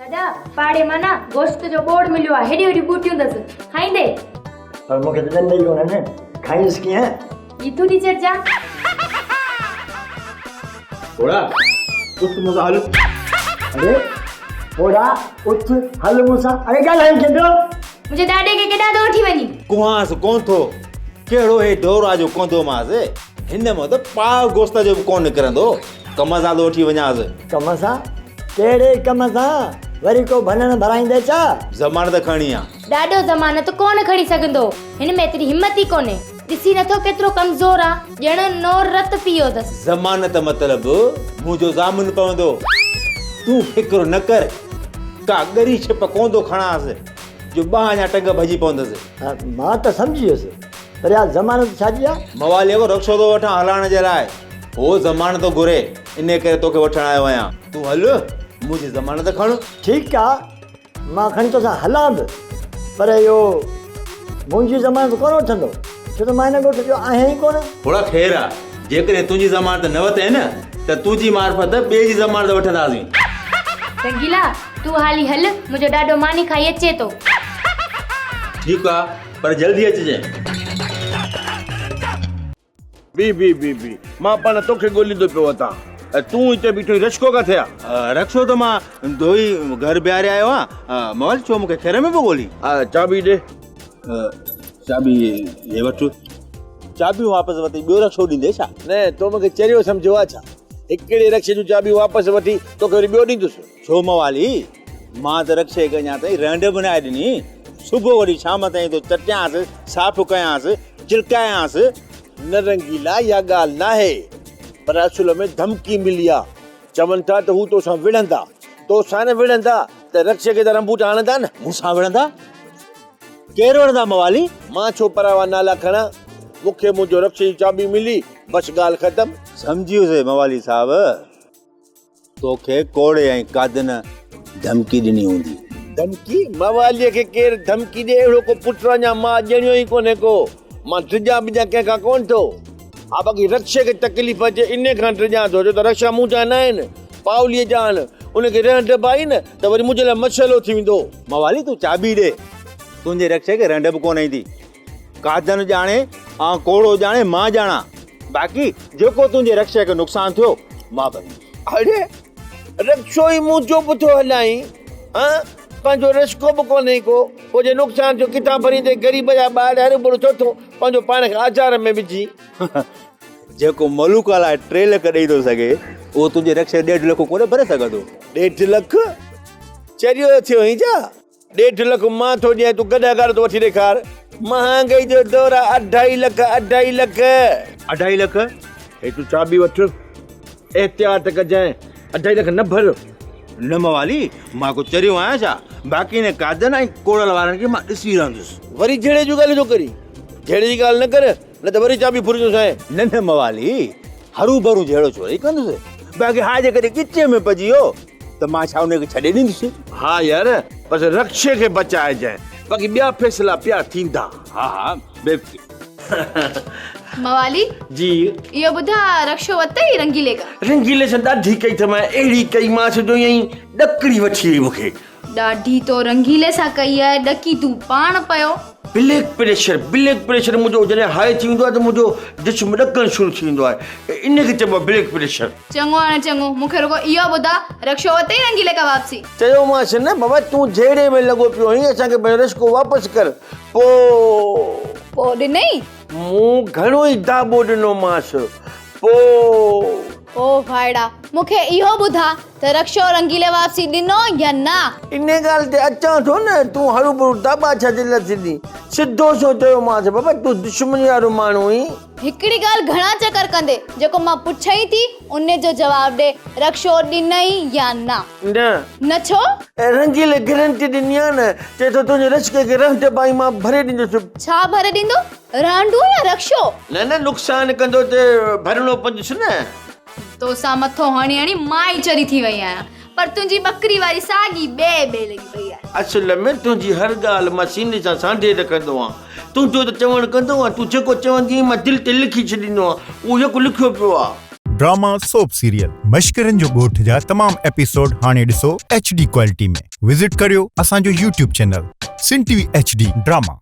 दादा पाड़े में ना गोश्त जो बोर्ड मिलो है हेडी हेडी बूटियों दस खाई दे पर मुझे तो नहीं होना ने खाई इसकी है ये तू टीचर जा थोड़ा उठ मुझे हल अरे ओरा उठ हल मुसा अरे क्या लाइन के दो मुझे दादे के केड़ा दो उठी वनी कुहास कौन थो केड़ो हे डोरा जो कोन थो मासे हिन में तो पाव गोश्त जो कोन करंदो कमसा दो उठी वञास कमसा केड़े कमसा वरी को भनन भराइंदे छा ज़मानत खणी आ दादो ज़मानत कोन खणी सघंदो हिन में तेरी हिम्मत ही कोने दिसी नथो केतरो कमजोर आ जण नो रत पियो दस ज़मानत मतलब मुझो जामुन पवंदो तू फिक्र न कर का गरी छिप कोंदो खणास जो बाहर टंग भजी पवंदस मां तो समझियोस पर यार जमानत छाजी आ मवाली को रक्षो तो वठा हलाण जे लाए ओ ज़मानत तो घुरे इने करे तोखे वठण आयो आहियां तू हल मुझे ज़मानत खण ठीक आ मां खणी तो सा हलां बि पर यो मुंहिंजी ज़मानत कोन वठंदो छो त मां हिन ॻोठ जो आहियां ई कोन थोड़ा ख़ैर आ जेकॾहिं तुंहिंजी ज़मानत न वठे न त तुंहिंजी मार्फत ॿिए जी ज़मानत वठंदासीं रंगीला तू हाली हल मुझे डाडो मानी खाई अचे तो ठीकु आ पर जल्दी अचिजे बी मां पाण तोखे ॻोल्हींदो पियो वतां ऐं तूं हिते बीठो रशको किथे आहे रक्षो त मां धोई घर ॿियारे आयो आहियां मवाल छो मूंखे खेर में पियो ॻोल्ही चाबी ॾे चाबी हे वठु चाबियूं वापसि वठी ॿियो रक्षो ॾींदे छा न तो मूंखे चरियो सम्झो आहे छा हिकिड़े रक्षे जूं चाबियूं वापसि वठी तोखे वरी ॿियो ॾींदुसि छो मवाली मां त रक्षे खे अञा ताईं रहंड बि न ॾिनी सुबुह वरी शाम ताईं तो चटियांसि साफ़ कयांसि चिलकायांसि न रंगीला इहा ॻाल्हि नाहे पर असुल में धमकी मिली आहे चवनि था त हू तोसां विढ़ंदा तोसां न विढ़ंदा त रक्षे खे त रंबूटा हणंदा न मूंसां विढ़ंदा केरु विढ़ंदा मवाली मां छो परावा नाला खणा मूंखे मुंहिंजो रक्षे जी चाबी मिली बसि ॻाल्हि ख़तमु समझी वियुसि मवाली साहब तोखे कोड़े ऐं कादन धमकी ॾिनी हूंदी धमकी मवालीअ खे केरु धमकी ॾे अहिड़ो को पुटु अञा मां ॼणियो ई कोन्हे को मां टिजा बिजा कंहिंखां कोन थो हा बाक़ी रक्षे खे तकलीफ़ अचे इन खां टिजा थो छो त रक्षा मूं जा न आहिनि पावलीअ जा आहिनि उनखे रहण पाई न त वरी मुंहिंजे लाइ मसइलो थी वेंदो मवाली तूं चाबी ॾे तुंहिंजे रक्षे खे रंड बि कोन ईंदी कादन ॼाणे ऐं कोड़ो ॼाणे मां ॼाणा बाक़ी जेको तुंहिंजे रक्षे खे नुक़सानु थियो मां भरी अरे रक्षो ई मूं जो बि थो हलाई हा पंहिंजो रस्को बि कोन्हे को पोइ जे नुक़सानु थियो किथां भरींदे ग़रीब जा ॿार हर बुरो छो थो पंहिंजो पाण खे आचार में विझी जेको मलूक लाइ 3 लख ॾेई थो सघे उहो तुंहिंजे रक्षे 1.5 लख कोन भरे सघंदो 1.5 लख चरियो थियो ई छा 1.5 लख मां थो ॾियां तूं गॾागार तो वठी ॾेखार महांगाई जो दौर आहे 2.5 लख 2.5 लख हे तूं चाबी वठ एहतियात कजांइ 2.5 लख न भर न मवाली मां को चरियो आहियां छा बाक़ी ने कादन ऐं कोड़ल वारनि खे मां ॾिसी रहंदुसि वरी जहिड़े जूं ॻाल्हियूं थो करी जहिड़े जी ॻाल्हि न कर न त वरी चाबी फुरिजोसि न न मवाली हरू भरू जहिड़ो चोरी कंदुसि बाक़ी हा जेकॾहिं किचे में पइजी वियो त मां छा उनखे छॾे ॾींदुसि हा यार बसि रक्षे खे बचाइजांइ बाक़ी ॿिया फ़ैसिला पिया थींदा हा मवाली जी यो बुधा रक्षो वते ही रंगीले का रंगीले सां ॾाढी कई त मां अहिड़ी कई मां सिधो ईअं ॾकड़ी वठी वई मूंखे ॾाढी तो रंगीले सा कई है डकी तू पाण पयो ब्लड प्रेशर मुंहिंजो जॾहिं हाई थी वेंदो आहे त मुंहिंजो जिस्म ॾकणु शुरू थी वेंदो आहे इनखे चइबो आहे ब्लड प्रेशर चङो हाणे चङो मूंखे रुगो इहो ॿुधा रक्षो वते ही रंगीले का वापसी चयोमांसि न बाबा तूं जहिड़े में लॻो पियो आहीं असांखे पंहिंजो रस्को वापसि कर पो ॾिनई मूं घणो ई दाबो ॾिनोमांसि पोइ ओ भाईड़ा मूंखे इहो ॿुधा त रक्षो रंगीले वापसी ॾिनो या न इन ॻाल्हि ते अचां थो न तूं हरू भरू दाबा छा जे लाइ ॾिनी सिधो सो चयोमांसि बाबा तूं दुश्मनी वारो माण्हू ई हिकिड़ी ॻाल्हि घणा चकर कंदे जेको मां पुछई थी उन जो जवाब ॾे रक्षो ॾिनई या न न छो रंगीले गारंटी ॾिनी आहे न चए थो तुंहिंजे रस्के खे रहंद पाई मां भरे ॾींदुसि छा भरे ॾींदो रहंडू या रक्षो न नुक़सानु कंदो त भरणो पवंदुसि न तो सा मथो हणी हणी मां ई चरी थी वई आहियां पर तुंहिंजी बकरी वारी साॻी ॿे लॻी पई आहे असल में तुंहिंजी हर ॻाल्हि मां सीने सां सांढे रखंदो आहियां तुंहिंजो त चवणु कंदो आहियां तूं जेको चवंदी मां दिलि ते लिखी छॾींदो आहियां उहो जेको लिखियो पियो आहे ड्रामा सोप सीरियल मश्करनि जो ॻोठ जा तमाम एपिसोड हाणे ॾिसो HD क्वालिटी में। विज़िट करियो असांजो YouTube चैनल सिन TV HD ड्रामा।